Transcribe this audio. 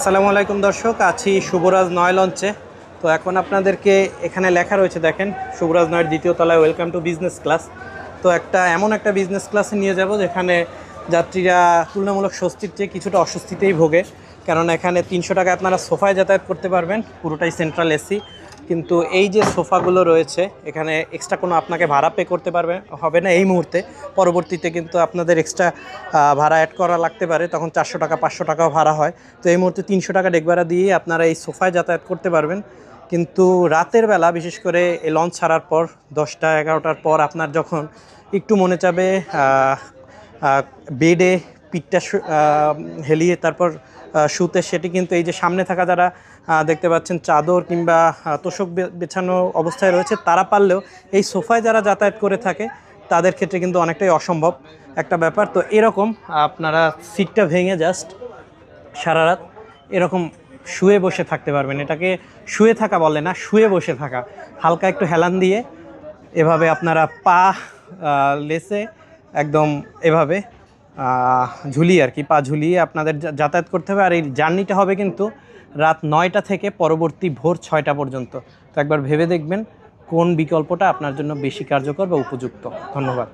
আসসালামু আলাইকুম দর্শক, আছি শুভরাজ নয় লঞ্চে। তো এখন আপনাদেরকে এখানে লেখা রয়েছে দেখেন, শুভরাজ নয়ের দ্বিতীয় তলায় ওয়েলকাম টু বিজনেস ক্লাস। তো এমন একটা বিজনেস ক্লাসে নিয়ে যাব যেখানে যাত্রীরা তুলনামূলক স্বস্তির চেয়ে কিছুটা অস্বস্তিতেই ভোগে। কারণ এখানে 300 টাকায় আপনারা সোফায় যাতায়াত করতে পারবেন, পুরোটাই সেন্ট্রাল এসি। কিন্তু এই যে সোফাগুলো রয়েছে এখানে এক্সট্রা কোনো আপনাকে ভাড়া পে করতে হবে না এই মুহূর্তে। পরবর্তীতে কিন্তু আপনাদের এক্সট্রা ভাড়া অ্যাড করা লাগতে পারে, তখন 400 টাকা 500 টাকাও ভাড়া হয়। তো এই মুহূর্তে 300 টাকা ডেক ভাড়া দিয়ে আপনারা এই সোফায় যাতায়াত করতে পারবেন। কিন্তু রাতের বেলা বিশেষ করে এই লঞ্চ ছাড়ার পর 10টা 11টার পর আপনার যখন একটু মনে চাবে বেডে পিঠটা হেলিয়ে তারপর শুতে, সেটি কিন্তু এই যে সামনে থাকা যারা দেখতে পাচ্ছেন চাদর কিংবা তোশক বেছানো অবস্থায় রয়েছে, তারা পারলেও এই সোফায় যারা যাতায়াত করে থাকে তাদের ক্ষেত্রে কিন্তু অনেকটাই অসম্ভব একটা ব্যাপার। তো এরকম আপনারা সিটটা ভেঙে জাস্ট সারা রাত এরকম শুয়ে বসে থাকতে পারবেন। এটাকে শুয়ে থাকা বলে না, শুয়ে বসে থাকা। হালকা একটু হেলান দিয়ে এভাবে আপনারা পা লেসে একদম এভাবে ঝুলিয়ে আর কি, পা ঝুলিয়ে আপনাদের যাতায়াত করতে হবে। আর এই জার্নিটা হবে কিন্তু রাত 9টা থেকে পরবর্তী ভোর 6টা পর্যন্ত। তো একবার ভেবে দেখবেন কোন বিকল্পটা আপনার জন্য বেশি কার্যকর বা উপযুক্ত। ধন্যবাদ।